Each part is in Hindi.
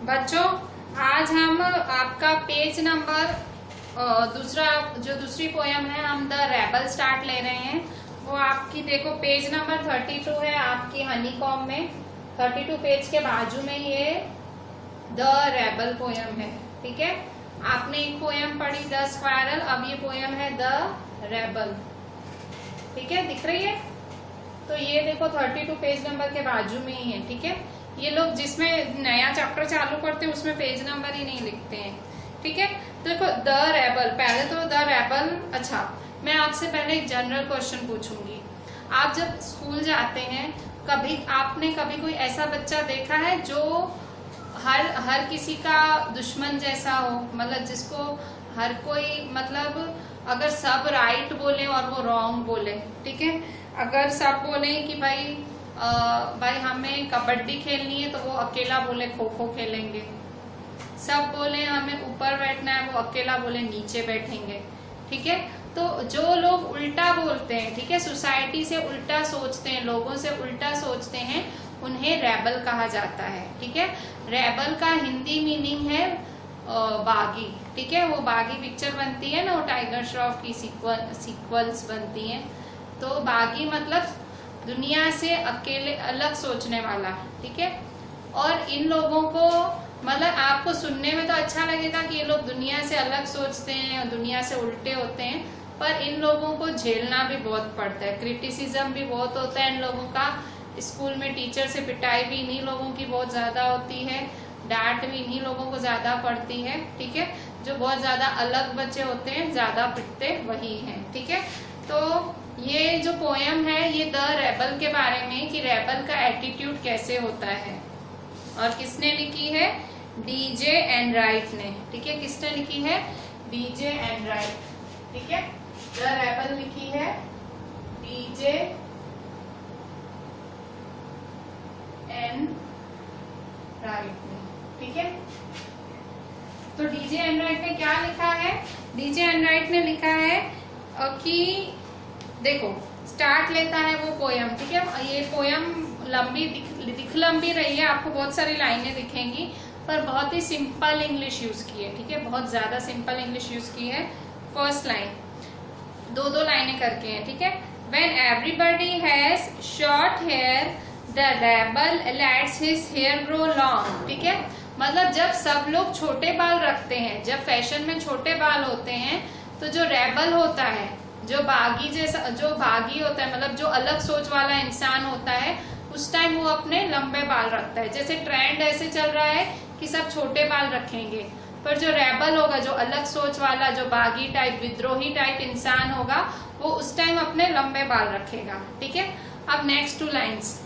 बच्चों, आज हम आपका पेज नंबर दूसरी पोयम है, हम द रेबल स्टार्ट ले रहे हैं। वो आपकी देखो पेज नंबर 32 है आपकी हनीकॉम में। 32 पेज के बाजू में ये द रेबल पोयम है। ठीक है, आपने एक पोयम पढ़ी द स्क्वायरल, अब ये पोयम है द रेबल। ठीक है, दिख रही है? तो ये देखो 32 पेज नंबर के बाजू में ही है। ठीक है, ये लोग जिसमें नया चैप्टर चालू करते हैं उसमें पेज नंबर ही नहीं लिखते हैं। ठीक है, तो देखो द रेबल, पहले तो द रेबल। अच्छा, मैं आपसे पहले एक जनरल क्वेश्चन पूछूंगी। आप जब स्कूल जाते हैं, आपने कभी कोई ऐसा बच्चा देखा है जो हर किसी का दुश्मन जैसा हो? मतलब जिसको हर कोई, मतलब अगर सब राइट बोले और वो रॉन्ग बोले। ठीक है, अगर सब बोले कि भाई हमें कबड्डी खेलनी है तो वो अकेला बोले खो खो खेलेंगे। सब बोले हमें ऊपर बैठना है, वो अकेला बोले नीचे बैठेंगे। ठीक है, तो जो लोग उल्टा बोलते हैं, ठीक है, सोसाइटी से उल्टा सोचते हैं, लोगों से उल्टा सोचते हैं, उन्हें रेबल कहा जाता है। ठीक है, रेबल का हिंदी मीनिंग है बागी। ठीक है, वो बागी पिक्चर बनती है ना, वो टाइगर श्रॉफ की सीक्वल्स बनती हैं। तो बागी मतलब दुनिया से अकेले अलग सोचने वाला। ठीक है, और इन लोगों को, मतलब आपको सुनने में तो अच्छा लगेगा कि ये लोग दुनिया से अलग सोचते हैं और दुनिया से उल्टे होते हैं, पर इन लोगों को झेलना भी बहुत पड़ता है, क्रिटिसिज्म भी बहुत होता है इन लोगों का। स्कूल में टीचर से पिटाई भी इन्हीं लोगों की बहुत ज्यादा होती है, डांट भी इन्हीं लोगों को ज्यादा पड़ती है। ठीक है, जो बहुत ज्यादा अलग बच्चे होते हैं ज्यादा पिटते वही हैं। ठीक है, तो ये जो पोयम है ये द रेबल के बारे में, कि रेबल का एटीट्यूड कैसे होता है। और किसने लिखी है? डीजे एनराइट ने। ठीक है, किसने लिखी है? DJ Enright. ठीक है, द रेबल लिखी है डीजे एनराइट ने। ठीक है, तो डीजे एनराइट ने क्या लिखा है? डीजे एनराइट ने लिखा है कि देखो स्टार्ट लेता है वो पोयम। ठीक है, ये पोयम लंबी दिख लंबी रही है, आपको बहुत सारी लाइनें दिखेंगी, पर बहुत ही सिंपल इंग्लिश यूज की है। ठीक है, बहुत ज्यादा सिंपल इंग्लिश यूज की है। फर्स्ट लाइन दो लाइनें करके हैं। ठीक है, when everybody has short hair the rebel lets his hair grow long. ठीक है, मतलब जब सब लोग छोटे बाल रखते हैं, जब फैशन में छोटे बाल होते हैं, तो जो रेबल होता है, जो बागी होता है, मतलब जो अलग सोच वाला इंसान होता है, उस टाइम वो अपने लंबे बाल रखता है। जैसे ट्रेंड ऐसे चल रहा है कि सब छोटे बाल रखेंगे, पर जो रेबल होगा, जो अलग सोच वाला, जो बागी टाइप, विद्रोही टाइप इंसान होगा, वो उस टाइम अपने लंबे बाल रखेगा। ठीक है, अब next 2 lines.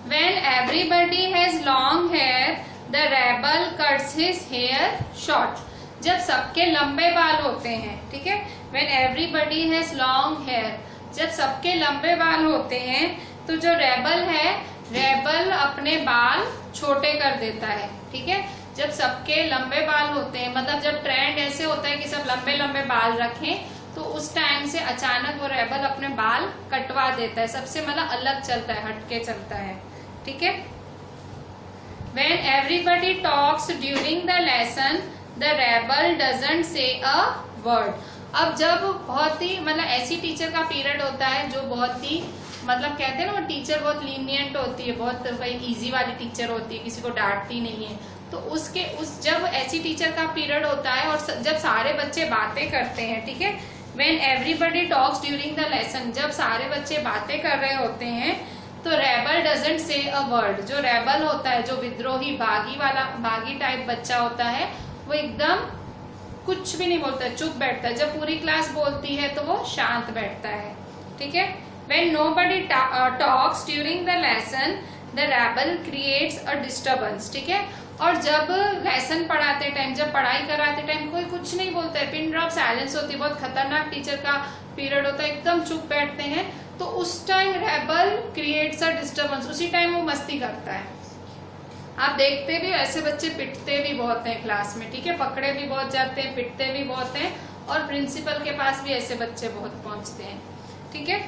When everybody has long hair the rebel cuts his hair short. जब सबके लंबे बाल होते हैं, ठीक है, when everybody has long hair, जब सबके लंबे बाल होते हैं, तो जो रेबल है, रेबल अपने बाल छोटे कर देता है। ठीक है, जब सबके लंबे बाल होते हैं, मतलब जब ट्रेंड ऐसे होता है कि सब लंबे लंबे बाल रखें, तो उस टाइम से अचानक वो रेबल अपने बाल कटवा देता है, सबसे मतलब अलग चलता है, हटके चलता है। ठीक है, when everybody talks during the lesson the rebel doesn't say a word. अब जब बहुत ही, मतलब ऐसी टीचर का पीरियड होता है जो बहुत ही, मतलब कहते हैं ना, वो टीचर बहुत लीनियंट होती है, बहुत भाई इजी वाली टीचर होती है, किसी को डांटती नहीं है। तो जब ऐसी टीचर का पीरियड होता है और जब सारे बच्चे बातें करते हैं, ठीक है, when everybody talks during the lesson, जब सारे बच्चे बातें कर रहे होते हैं, तो rebel doesn't say a word. जो रेबल होता है, जो विद्रोही बागी टाइप बच्चा होता है, वो एकदम कुछ भी नहीं बोलता है, चुप बैठता है। जब पूरी क्लास बोलती है तो वो शांत बैठता है। ठीक है, when nobody talks during the lesson the rebel creates a disturbance. ठीक है, और जब लेसन पढ़ाते टाइम, जब पढ़ाई कराते टाइम कोई कुछ नहीं बोलता है, पिन ड्रॉप साइलेंस होती है, बहुत खतरनाक टीचर का पीरियड होता है, एकदम चुप बैठते हैं, तो उस time rebel creates a disturbance, उसी टाइम वो मस्ती करता है। आप देखते भी ऐसे बच्चे पिटते भी बहुत हैं क्लास में। ठीक है, पकड़े भी बहुत जाते हैं, पिटते भी बहुत हैं, और प्रिंसिपल के पास भी ऐसे बच्चे बहुत पहुंचते हैं। ठीक है,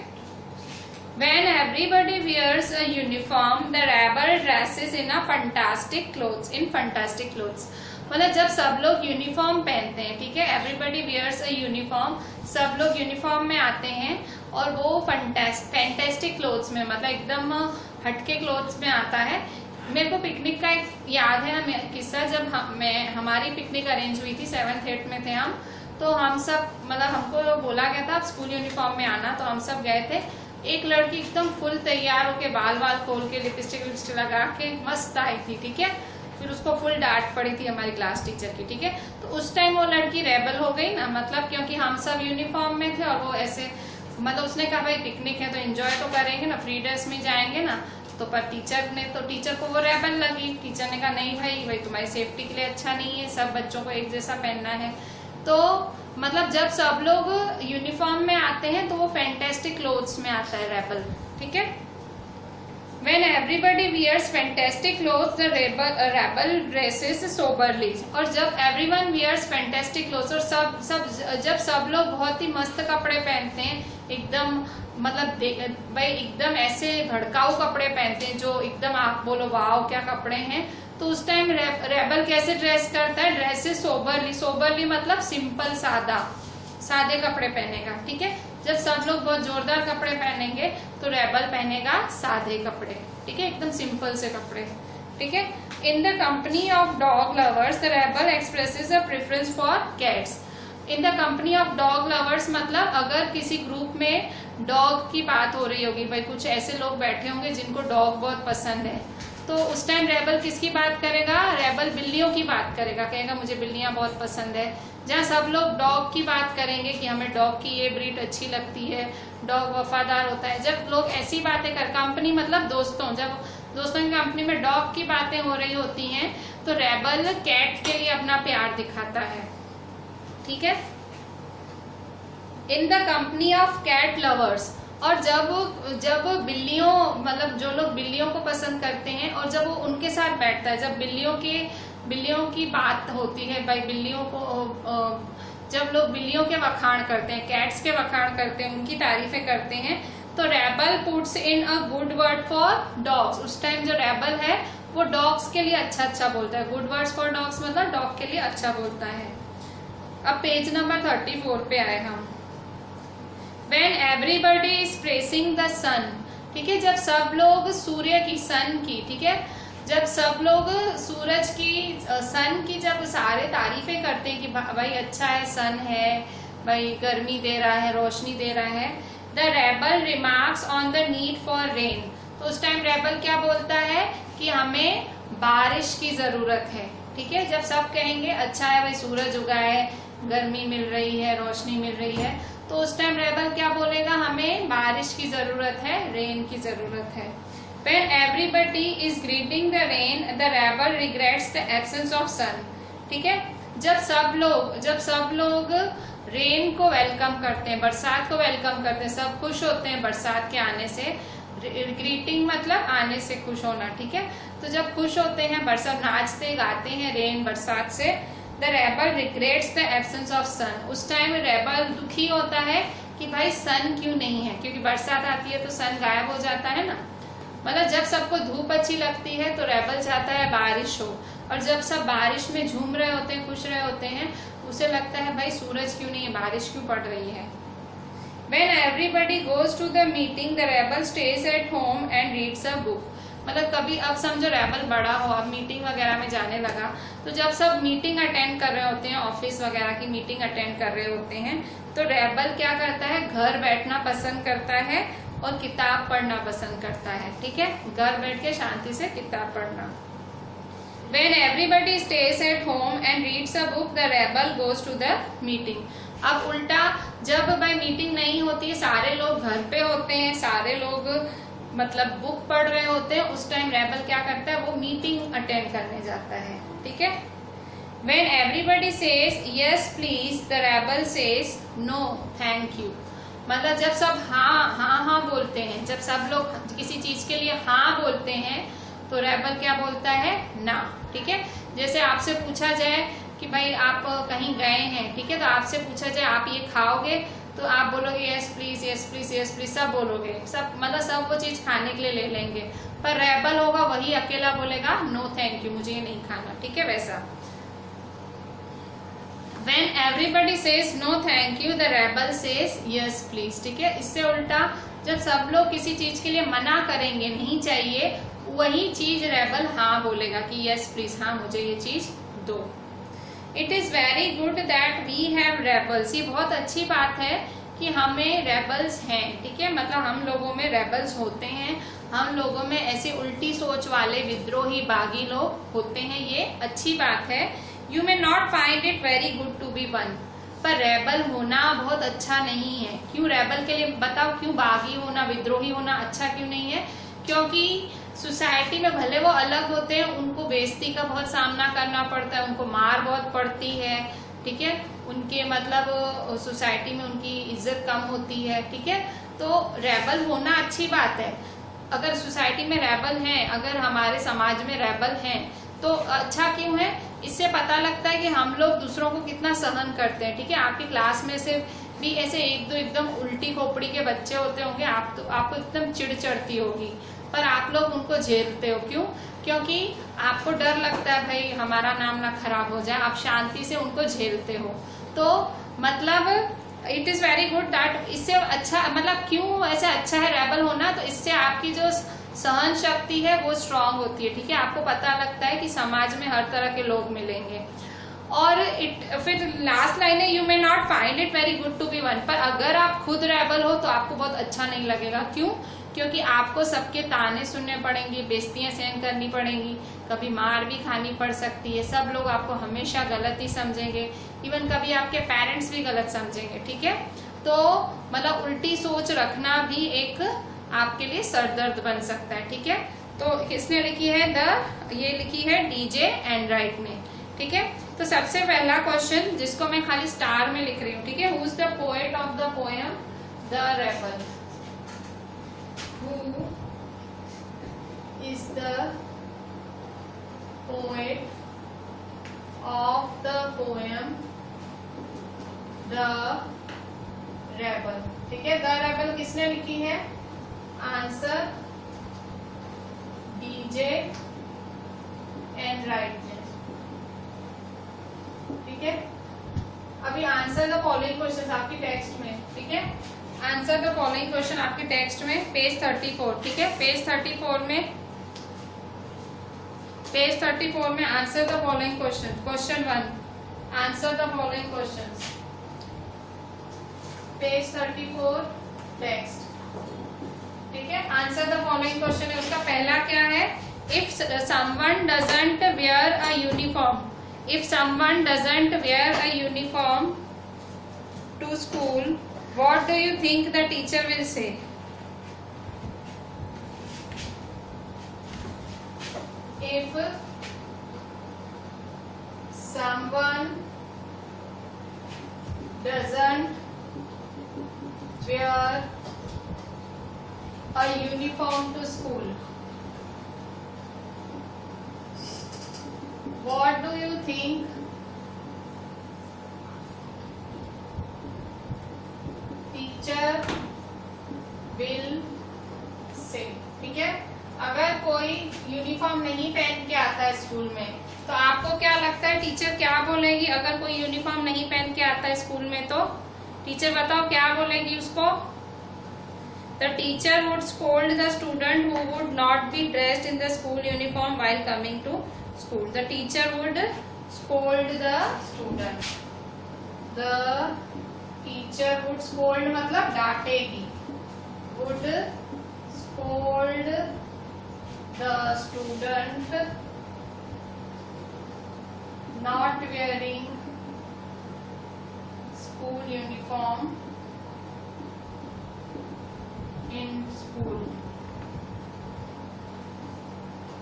When everybody wears a uniform, the rebel dresses in a fantastic clothes. In fantastic clothes, मतलब जब सब लोग यूनिफॉर्म पहनते हैं, ठीक है, एवरीबडी वियर्स अ यूनिफॉर्म, सब लोग यूनिफॉर्म में आते हैं और वो फैंटास्टिक क्लोथ्स में, मतलब एकदम हटके क्लोथ्स में आता है। मेरे को पिकनिक का एक याद है किस्सा, जब हमारी पिकनिक अरेंज हुई थी, 7th 8th में थे हम, तो हम सब, मतलब हमको बोला गया था आप स्कूल यूनिफॉर्म में आना, तो हम सब गए थे। एक लड़की एकदम फुल तैयार होके बाल खोल के लिपस्टिक लगा के मस्त आई थी, ठीक है। फिर उसको फुल डांट पड़ी थी हमारी क्लास टीचर की, ठीक है। तो उस टाइम वो लड़की रेबल हो गई ना, मतलब क्योंकि हम सब यूनिफॉर्म में थे और वो ऐसे, मतलब उसने कहा भाई पिकनिक है तो एंजॉय तो करेंगे ना, फ्री ड्रेस में जाएंगे ना, तो पर टीचर को वो रेबल लगी। टीचर ने कहा नहीं भाई तुम्हारी सेफ्टी के लिए अच्छा नहीं है, सब बच्चों को एक जैसा पहनना है। तो मतलब जब सब लोग यूनिफॉर्म में आते हैं तो वो फैंटास्टिक क्लोथ्स में आता है रेबल, ठीक है। When everybody wears fantastic clothes, the rebel dresses soberly. और जब everyone wears fantastic clothes, और जब सब लोग बहुत ही मस्त कपड़े पहनते हैं, एकदम मतलब भाई एकदम ऐसे भड़काऊ कपड़े पहनते हैं जो एकदम आप बोलो वाओ क्या कपड़े हैं, तो उस टाइम रेबल कैसे ड्रेस करता है, ड्रेसेस सोबरली मतलब सिंपल सादे कपड़े पहनेगा, ठीक है। जब सब लोग बहुत जोरदार कपड़े पहनेंगे तो रेबल पहनेगा सादे कपड़े, ठीक है, एकदम सिंपल से कपड़े, ठीक है। In the company of dog lovers the rebel expresses a preference for cats. In the company of dog lovers मतलब अगर किसी ग्रुप में डॉग की बात हो रही होगी, भाई कुछ ऐसे लोग बैठे होंगे जिनको डॉग बहुत पसंद है, तो उस टाइम रेबल किसकी बात करेगा, रेबल बिल्लियों की बात करेगा, कहेगा मुझे बिल्लियां बहुत पसंद है। जहाँ सब लोग डॉग की बात करेंगे कि हमें डॉग की ये ब्रीड अच्छी लगती है, डॉग वफादार होता है। जब लोग ऐसी बातें कंपनी मतलब दोस्तों, जब दोस्तों की कंपनी में डॉग की बातें हो रही होती हैं तो रेबल कैट के लिए अपना प्यार दिखाता है, ठीक है। In the company of cat lovers, और जब बिल्लियों मतलब जो लोग बिल्लियों को पसंद करते हैं और जब वो उनके साथ बैठता है, जब बिल्लियों की बात होती है, भाई बिल्लियों को जब लोग बिल्लियों के वखाण करते हैं, कैट्स के वखाण करते हैं, उनकी तारीफें करते हैं, तो rebel puts in a good word for dogs. उस टाइम जो रेबल है वो डॉग्स के लिए अच्छा बोलता है। गुड वर्ड्स फॉर डॉग्स मतलब डॉग के लिए अच्छा बोलता है। अब पेज नंबर 34 पे आए हम। When everybody is praising the sun, ठीक है, जब सब लोग सूर्य की, सन की, ठीक है, जब सब लोग सूरज की, सन की जब सारे तारीफें करते हैं कि भाई अच्छा है, सन है, भाई गर्मी दे रहा है, रोशनी दे रहा है, the rebel remarks on the need for rain. तो उस टाइम रेबल क्या बोलता है कि हमें बारिश की जरूरत है, ठीक है। जब सब कहेंगे अच्छा है भाई सूरज उगा है, गर्मी मिल रही है, रोशनी मिल रही है, तो उस टाइम रेबल क्या बोलेगा, हमें बारिश की जरूरत है, रेन की जरूरत है। When everybody is greeting the rain, the rebel regrets the absence of sun, ठीक है। जब सब लोग रेन को वेलकम करते हैं, बरसात को वेलकम करते हैं, सब खुश होते हैं बरसात के आने से। ग्रीटिंग मतलब आने से खुश होना, ठीक है। तो जब खुश होते हैं, बरसात नाचते गाते हैं रेन बरसात से, the rebel regrets the absence of sun. उस टाइम रेबल दुखी होता है कि भाई सन क्यों नहीं है, क्योंकि बरसात आती है तो सन गायब हो जाता है ना। मतलब जब सबको धूप अच्छी लगती है तो रेबल चाहता है बारिश हो, और जब सब बारिश में झूम रहे होते हैं, खुश रहे होते हैं, उसे लगता है भाई सूरज क्यों नहीं है, बारिश क्यों पड़ रही है। When everybody goes to the meeting, the rebel stays at home and reads a book. मतलब कभी अब समझो रेबल बड़ा हो, अब मीटिंग वगैरह में जाने लगा, तो जब सब मीटिंग अटेंड कर रहे होते हैं, ऑफिस वगैरह की मीटिंग अटेंड कर रहे होते हैं, तो रेबल क्या करता है, घर बैठना पसंद करता है और किताब पढ़ना पसंद करता है, ठीक है, घर बैठ के शांति से किताब पढ़ना। When everybody stays at home and reads a book, the rebel goes to the meeting. अब उल्टा, जब भाई मीटिंग नहीं होती है, सारे लोग घर पे होते हैं, सारे लोग मतलब बुक पढ़ रहे होते हैं, उस टाइम रेबल क्या करता है, वो मीटिंग अटेंड करने जाता है, ठीक है। When everybody says yes please, the rebel says no thank you. मतलब जब सब हाँ बोलते हैं, जब सब लोग किसी चीज के लिए हाँ बोलते हैं तो रेबल क्या बोलता है, ना, ठीक है। जैसे आपसे पूछा जाए कि भाई आप कहीं गए हैं, ठीक है, तो आपसे पूछा जाए आप ये खाओगे, तो आप बोलोगे yes please yes please yes please, सब बोलोगे, सब मतलब सब वो चीज खाने के लिए ले लेंगे। पर रेबल होगा वही अकेला बोलेगा नो थैंक यू, मुझे ये नहीं खाना, ठीक है। वैसा When everybody says no thank you, the rebel says yes please, ठीक है। इससे उल्टा जब सब लोग किसी चीज के लिए मना करेंगे, नहीं चाहिए, वही चीज रेबल हाँ बोलेगा कि yes please, हाँ मुझे ये चीज दो। It is very good that we have rebels, ये बहुत अच्छी बात है कि हमें रेबल्स हैं, ठीक है। मतलब हम लोगों में रेबल्स होते हैं, हम लोगों में ऐसे उल्टी सोच वाले विद्रोही बागी लोग होते हैं, ये अच्छी बात है। You may not find it very good to be one, पर रेबल होना बहुत अच्छा नहीं है। क्यों रेबल के लिए बताओ, क्यों बागी होना, विद्रोही होना अच्छा क्यों नहीं है? क्योंकि सोसाइटी में भले वो अलग होते हैं, उनको बेइज्जती का बहुत सामना करना पड़ता है, उनको मार बहुत पड़ती है, ठीक है। उनके मतलब सोसाइटी में उनकी इज्जत कम होती है, ठीक है। तो रेबल होना अच्छी बात है। अगर सोसाइटी में रेबल हैं, अगर हमारे समाज में रेबल हैं, तो अच्छा क्यों है? इससे पता लगता है कि हम लोग दूसरों को कितना सहन करते हैं, ठीक है। आपकी क्लास में से भी ऐसे एक दो एकदम उल्टी खोपड़ी के बच्चे होते होंगे, आपको एकदम चिढ़ चढ़ती होगी, पर आप लोग उनको झेलते हो, क्यों? क्योंकि आपको डर लगता है भाई हमारा नाम ना खराब हो जाए, आप शांति से उनको झेलते हो। तो मतलब it is very good that, इससे अच्छा मतलब क्यों ऐसा अच्छा है रेबल होना? तो इससे आपकी जो सहन शक्ति है वो स्ट्रांग होती है, ठीक है। आपको पता लगता है कि समाज में हर तरह के लोग मिलेंगे। और फिर लास्ट लाइन है you may not find it very good to be one, पर अगर आप खुद रेबल हो तो आपको बहुत अच्छा नहीं लगेगा। क्यों? क्योंकि आपको सबके ताने सुनने पड़ेंगे, बेइज्जतियां सहन करनी पड़ेंगी, कभी मार भी खानी पड़ सकती है, सब लोग आपको हमेशा गलत ही समझेंगे, इवन कभी आपके पेरेंट्स भी गलत समझेंगे, ठीक है। तो मतलब उल्टी सोच रखना भी एक आपके लिए सरदर्द बन सकता है, ठीक है। तो किसने लिखी है? ये लिखी है डीजे एंड्राइट ने, ठीक है। तो सबसे पहला क्वेश्चन जिसको मैं खाली स्टार में लिख रही हूँ, ठीक है। Who is the poet of the poem the rebel? Who is the poet of the poem the rebel, ठीक है। द रेबल किसने लिखी है? आंसर डीजे एंड्राइट ने, ठीक है। अभी आंसर द फॉलोइंग क्वेश्चन आपकी टेक्स्ट में, ठीक है। आंसर द फॉलोइंग क्वेश्चन आपकी टेक्स्ट में पेज 34, ठीक है। पेज 34 में answer the following question. Question 1, answer the following questions. Page 34 text, ठीक है। आंसर द फॉलोइंग क्वेश्चन है, उसका पहला क्या है? If someone doesn't wear a uniform, if someone doesn't wear a uniform to school, what do you think the teacher will say? If someone doesn't wear a uniform to school, what do you think teacher will say? ठीक है। अगर कोई यूनिफॉर्म नहीं पहन के आता है स्कूल में, तो आपको क्या लगता है टीचर क्या बोलेगी? अगर कोई यूनिफॉर्म नहीं पहन के आता है स्कूल में, तो टीचर बताओ क्या बोलेगी उसको? The teacher would scold the student who would not be dressed in the school uniform while coming to school. The teacher would scold the student. The teacher would scold मतलब डांटेगी, would scold the student not wearing school uniform in school,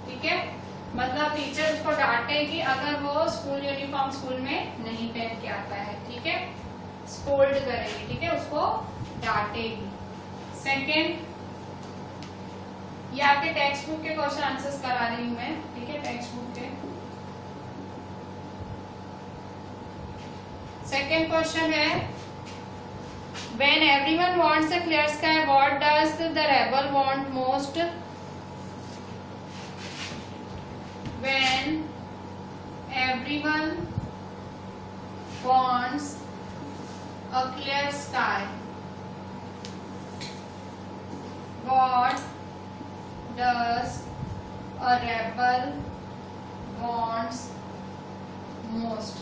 ठीक है। मतलब टीचर उसको डांटेगी अगर वो स्कूल यूनिफॉर्म स्कूल में नहीं पहन के आता है, ठीक है। स्कोल्ड करेगी, ठीक है, उसको डांटेगी। सेकंड, ये आपके टेक्स्ट बुक के क्वेश्चन आंसर्स करा रही हूं मैं, ठीक है। टेक्स्ट बुक के सेकंड क्वेश्चन है When everyone wants a clear sky, what does the rebel want most? When everyone wants a clear sky, what does a rebel wants most?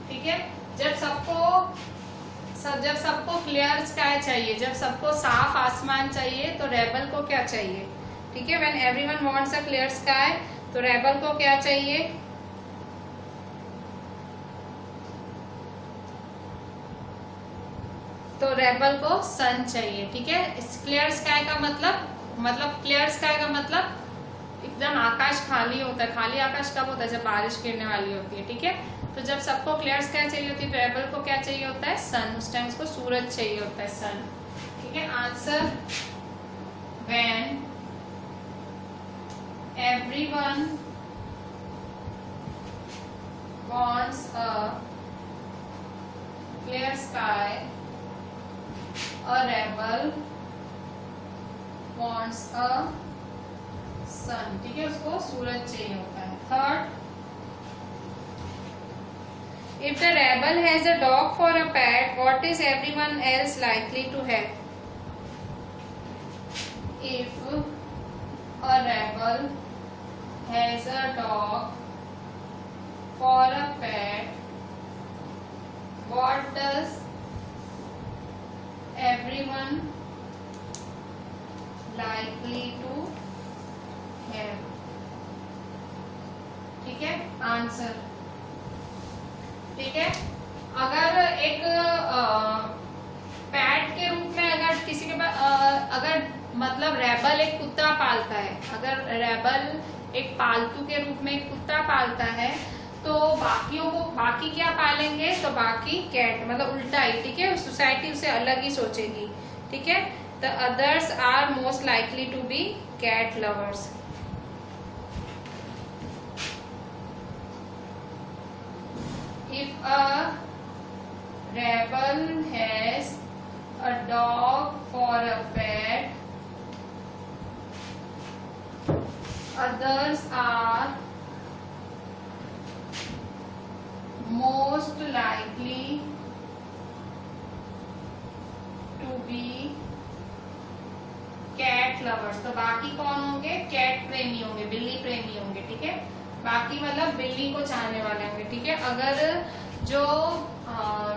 ठीक है, जब सबको क्लियर स्काई चाहिए, जब सबको साफ आसमान चाहिए, तो रेबल को क्या चाहिए? ठीक है, when everyone wants a clear sky, तो रेबल को क्या चाहिए? तो रेबल को सन चाहिए। ठीक है, क्लियर स्काई का मतलब क्लियर स्काई का मतलब एकदम आकाश खाली होता है। खाली आकाश कब होता है? जब बारिश गिरने वाली होती है। ठीक है, तो जब सबको क्लियर स्काई चाहिए होती है, तो रेबल को क्या चाहिए होता है? सन। उस टाइम उसको सूरज चाहिए होता है, सन। ठीक है, answer when everyone wants a clear sky, a rebel wants a sun। ठीक है, उसको सूरज चाहिए होता है। Third, if the rebel has a dog for a pet, what is everyone else likely to have? If a rebel has a dog for a pet, what does everyone likely to have? ठीक है, आंसर। ठीक है, अगर एक पैट के रूप में अगर किसी के पास अगर मतलब रेबल एक कुत्ता पालता है, अगर रेबल एक पालतू के रूप में एक कुत्ता पालता है, तो बाकी क्या पालेंगे? तो बाकी कैट, मतलब उल्टा ही। ठीक है, सोसाइटी उसे अलग ही सोचेगी। ठीक है, the others are most likely to be cat lovers. If a rebel has a dog for a pet, others are most likely to be cat lovers। तो बाकी कौन होंगे? कैट प्रेमी होंगे, बिल्ली प्रेमी होंगे। ठीक है, बाकी मतलब बिल्ली को चाहने वाले होंगे। ठीक है, अगर जो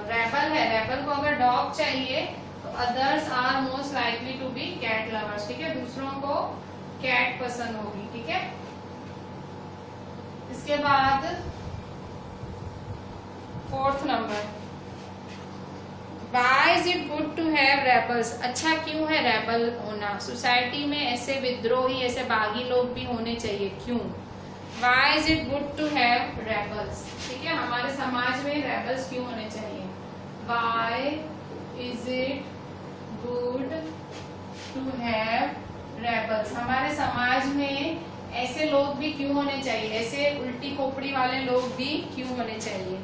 रेबल है, रेबल को अगर डॉग चाहिए, तो others are most likely to be cat lovers. ठीक है, दूसरों को कैट पसंद होगी। ठीक है, इसके बाद fourth number, Why is it good to have rebels? अच्छा क्यों है रेबल होना? सोसाइटी में ऐसे विद्रोही, ऐसे बागी लोग भी होने चाहिए, क्यों? Why is it good to have rebels? ठीक है, हमारे समाज में रेबल्स क्यों होने चाहिए? Why is it good to have rebels? हमारे समाज में ऐसे लोग भी क्यों होने चाहिए? ऐसे उल्टी खोपड़ी वाले लोग भी क्यों होने चाहिए?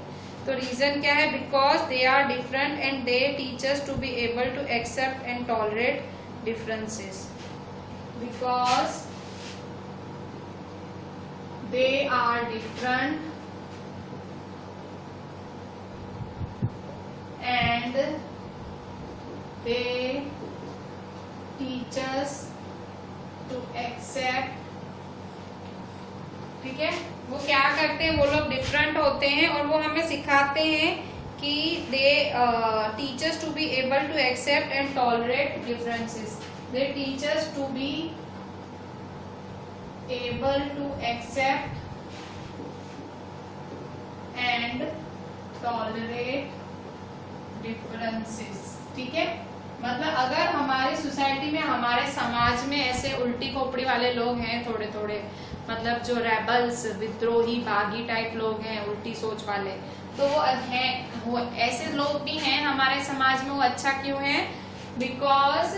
तो रीजन क्या है? Because they are different and they teach us to be able to accept and tolerate differences. Because they are different and they teach us to accept. ठीक है, वो क्या करते हैं? वो लोग डिफरेंट होते हैं और वो हमें सिखाते हैं कि they teach us to be able to accept and tolerate differences. They teach us to be able to accept and tolerate differences. ठीक है, मतलब अगर हमारी सोसाइटी में, हमारे समाज में ऐसे उल्टी खोपड़ी वाले लोग हैं, थोड़े थोड़े, मतलब जो रेबल्स, विद्रोही, बागी टाइप लोग हैं, उल्टी सोच वाले, तो वो हैं, वो ऐसे लोग भी हैं हमारे समाज में। वो अच्छा क्यों है? Because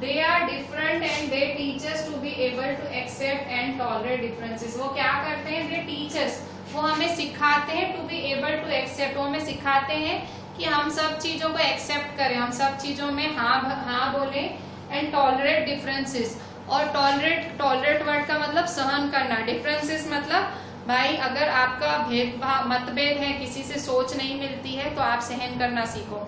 they are different and they teach us to be able to accept and tolerate differences. वो क्या करते हैं? दे टीचर्स, वो हमें सिखाते हैं to be able to accept. वो हमें सिखाते हैं कि हम सब चीजों को एक्सेप्ट करें, हम सब चीजों में हाँ बोले, एंड टॉलरेट डिफरेंसेस। और टॉलरेट वर्ड का मतलब सहन करना, डिफरेंसेस मतलब भाई अगर आपका भेदभाव मतभेद है, किसी से सोच नहीं मिलती है, तो आप सहन करना सीखो।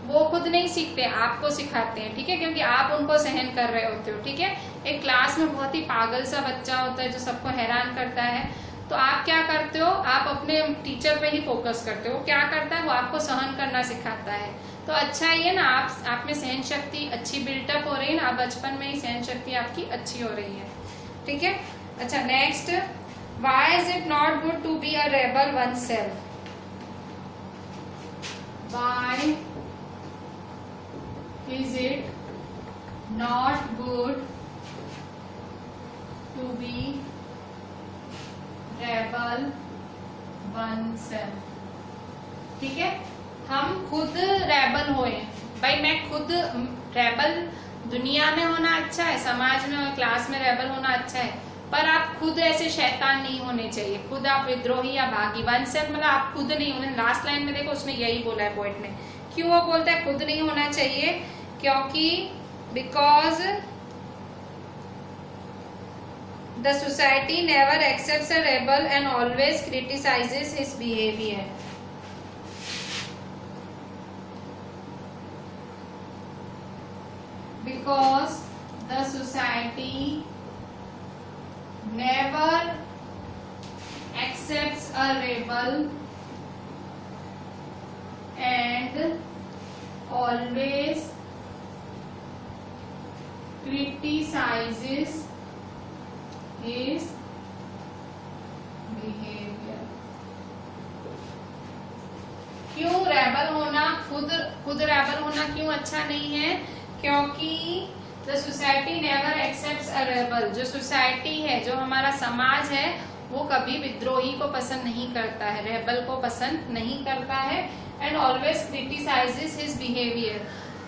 वो खुद नहीं सीखते, आपको सिखाते हैं, ठीक है, क्योंकि आप उनको सहन कर रहे होते हो, ठीक है। एक क्लास में बहुत ही पागल सा बच्चा होता है जो सबको हैरान करता है, तो आप क्या करते हो, आप अपने टीचर पे ही फोकस करते हो। क्या करता है वो, आपको सहन करना सिखाता है। तो अच्छा ही है ना, आप में सहन शक्ति अच्छी बिल्टअप हो रही है ना, बचपन में ही सहन शक्ति आपकी अच्छी हो रही है, ठीक है। अच्छा next, why is it not good to be a rebel oneself? Why is it not good to be rebel oneself? ठीक है, हम खुद रेबल होए भाई, मैं खुद रेबल, दुनिया में होना अच्छा है, समाज में और क्लास में रेबल होना अच्छा है, पर आप खुद ऐसे शैतान नहीं होने चाहिए, खुद आप विद्रोही या भागी। वन सेल्फ मतलब आप खुद नहीं होने। लास्ट लाइन में देखो उसने यही बोला है पोएट ने। क्यों वो बोलता है खुद नहीं होना चाहिए? क्योंकि because the society never accepts a rebel and always criticises his behaviour. Because the society never accepts a rebel and always criticizes his behavior। क्यों रेबल होना, खुद रेबल होना क्यों अच्छा नहीं है? क्योंकि the society never accepts a rebel, जो सोसाइटी है, जो हमारा समाज है, वो कभी विद्रोही को पसंद नहीं करता है, रेबल को पसंद नहीं करता है। And always criticises his behaviour,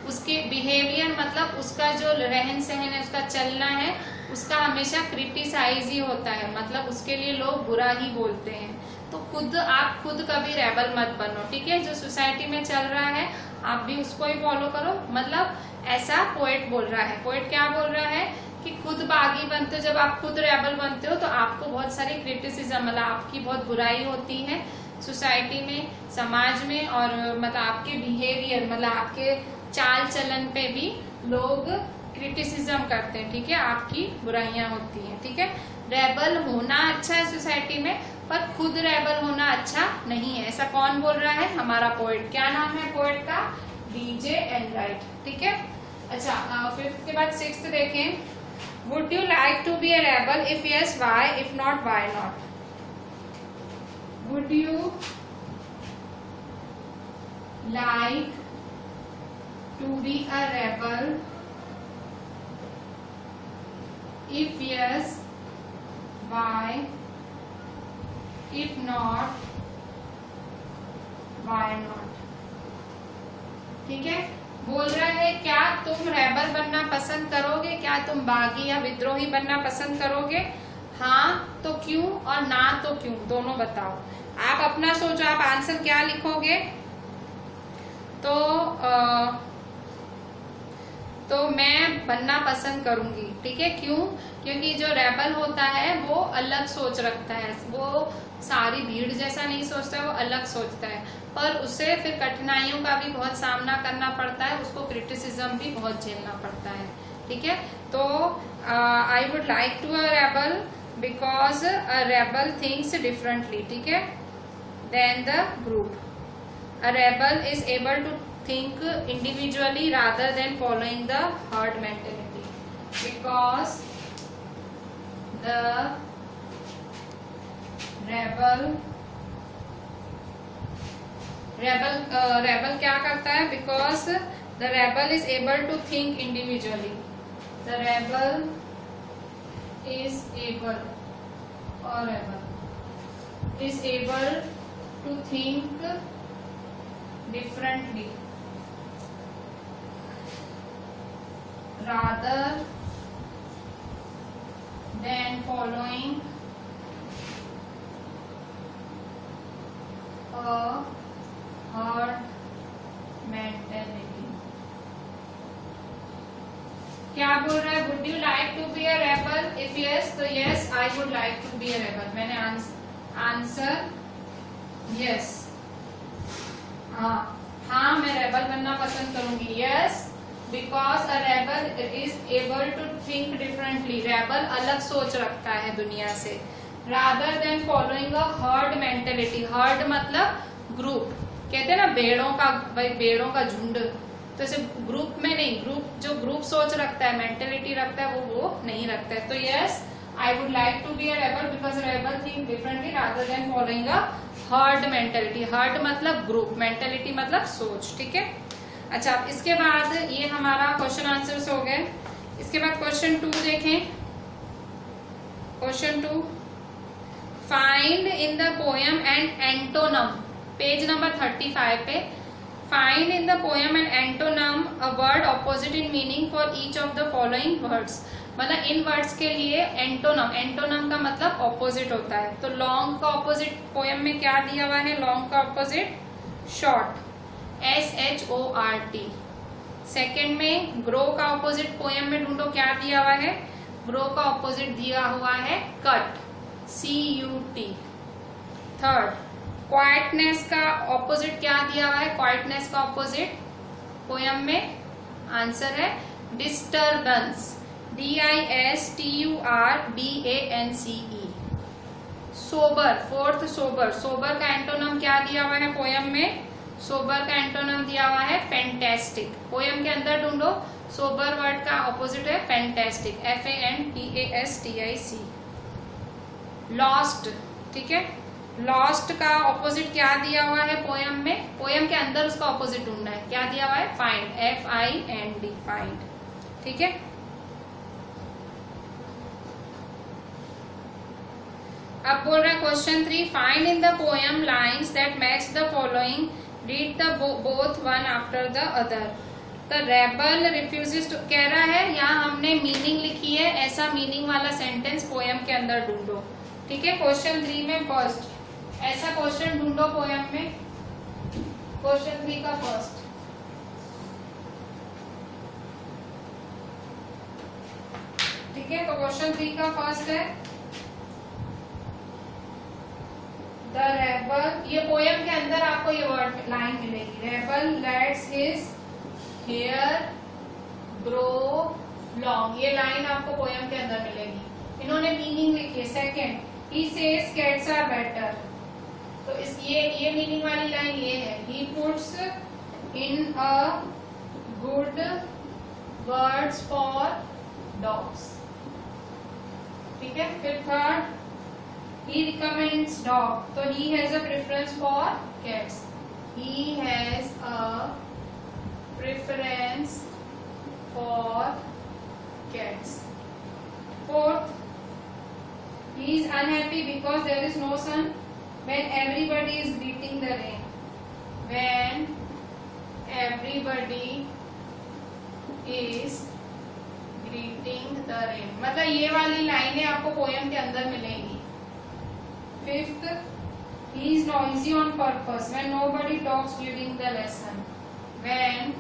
उसके बिहेवियर मतलब उसका जो रहन सहन है, उसका चलना है, उसका हमेशा क्रिटिसाइज ही होता है, मतलब उसके लिए लोग बुरा ही बोलते हैं। तो आप खुद कभी रेबल मत बनो, ठीक है। जो सोसाइटी में चल रहा है आप भी उसको ही फॉलो करो, मतलब ऐसा पोएट बोल रहा है। पोएट क्या बोल रहा है कि खुद बागी बनते हो, जब आप खुद रेबल बनते हो तो आपको बहुत सारी क्रिटिसिज्म, मतलब आपकी बहुत बुराई होती है सोसाइटी में, समाज में, और मतलब आपके बिहेवियर, मतलब आपके चाल चलन पे भी लोग क्रिटिसिज्म करते हैं, ठीक है, आपकी बुराइयां होती हैं, ठीक है। रेबल होना अच्छा है सोसाइटी में, पर खुद रेबल होना अच्छा नहीं है। ऐसा कौन बोल रहा है? हमारा पोएट। क्या नाम है पोएट का? डीजे एनराइट, ठीक है। अच्छा, फिफ्थ के बाद सिक्स्थ देखें। Would you like to be a rebel? If yes why, if not why not? Would you like to be a rebel? If yes why, if not why not? ठीक है, बोल रहा है क्या तुम रेबल बनना पसंद करोगे? क्या तुम बागी या विद्रोही बनना पसंद करोगे? हाँ तो क्यों, और ना तो क्यों, दोनों बताओ। आप अपना सोचो, आप आंसर क्या लिखोगे? तो मैं बनना पसंद करूंगी, ठीक है। क्यों? क्योंकि जो रेबल होता है वो अलग सोच रखता है, वो सारी भीड़ जैसा नहीं सोचता है, वो अलग सोचता है, पर उसे फिर कठिनाइयों का भी बहुत सामना करना पड़ता है, उसको क्रिटिसिज्म भी बहुत झेलना पड़ता है, ठीक है। तो I would like to a rebel because a rebel thinks differently, ठीक है, than the group. A rebel is able to think individually rather than following the herd mentality, because the rebel क्या करता है? Because the rebel is able to think individually. The rebel is able, or rebel is able to think differently rather than following a herd क्या बोल रहा है? Would you like to be a rebel? If yes तो yes, I would like to be a rebel. मैंने आंसर यस। हाँ मैं रेबल बनना पसंद करूंगी। Yes, because a rebel is able to think differently. Rebel अलग सोच रखता है दुनिया से, rather than following a herd mentality. Herd मतलब ग्रुप, कहते हैं ना भेड़ों का, भाई भेड़ों का झुंड, तो ऐसे ग्रुप में नहीं, ग्रुप जो ग्रुप सोच रखता है, मेंटेलिटी रखता है, वो नहीं रखता है। तो yes, I would like to be a rebel because rebel think differently rather than following a herd mentality. Herd मतलब ग्रुप, मेंटेलिटी मतलब सोच, ठीक है। अच्छा, इसके बाद ये हमारा क्वेश्चन आंसर्स हो गए। इसके बाद क्वेश्चन 2 देखें। Question 2, find in the poem and antonym, page number 35 पे। Find in the poem and antonym a word opposite in meaning for each of the following words. मतलब इन वर्ड्स के लिए एंटोनम, एंटोनम का मतलब ऑपोजिट होता है। तो लॉन्ग का ऑपोजिट पोएम में क्या दिया हुआ है? लॉन्ग का ऑपोजिट शॉर्ट, SHORT। सेकेंड में ग्रो का ऑपोजिट पोएम में ढूंढो, क्या दिया हुआ है? ग्रो का ऑपोजिट दिया हुआ है कट, CUT। थर्ड, क्वाइटनेस का ऑपोजिट क्या दिया हुआ है? क्वाइटनेस का ऑपोजिट पोएम में आंसर है disturbance, DISTURBANCE। Sober, fourth sober, sober का एंटोनम क्या दिया हुआ है पोएम में? सोबर का एंटोनम दिया हुआ है फैंटास्टिक। पोएम के अंदर ढूंढो, सोबर वर्ड का ऑपोजिट है फैंटास्टिक, FANTASTIC। लॉस्ट, ठीक है, लॉस्ट का ऑपोजिट क्या दिया हुआ है पोएम में? पोएम के अंदर उसका ऑपोजिट ढूंढना है, क्या दिया हुआ है? फाइंड, FIND, फाइंड, ठीक है। अब बोल रहा है question 3, find in the poem lines that match the following, read the both one after the other. The rebel refuses to, कह रहा है यहाँ हमने मीनिंग लिखी है, ऐसा मीनिंग वाला सेंटेंस पोएम के अंदर ढूंढो, ठीक है। क्वेश्चन 3 में फर्स्ट ऐसा क्वेश्चन ढूंढो पोएम में, क्वेश्चन 3 का फर्स्ट। ठीक है, तो क्वेश्चन 3 का फर्स्ट है द रेबल, ये पोएम के अंदर आपको ये वर्ड लाइन मिलेगी, rebel lets his hair grow long, ये लाइन आपको पोएम के अंदर मिलेगी। इन्होंने मीनिंग लिखी है। Second, he says cats are better, तो इस ये मीनिंग वाली लाइन ये है, he puts in a good words for dogs, ठीक है। फिर third, he recommends dog, so he has a preference for cats, he has a preference for cats। Fourth, he is unhappy because there is no sun when everybody is greeting the rain, when everybody is greeting the rain, मतलब ये वाली लाइनें आपको पोएम के अंदर मिलेंगी। Fifth, he is noisy on purpose when nobody talks during the lesson, when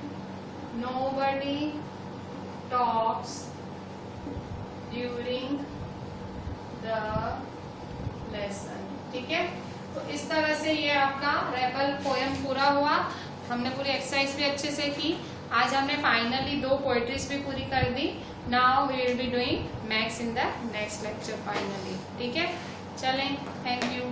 nobody talks during the lesson, ठीक है। तो इस तरह से ये आपका रेबल पोएम पूरा हुआ। हमने पूरी एक्सरसाइज भी अच्छे से की। आज हमने फाइनली 2 पोएट्रीज भी पूरी कर दी। Now we will be doing maths in the next lecture finally, ठीक है। चलें, थैंक यू।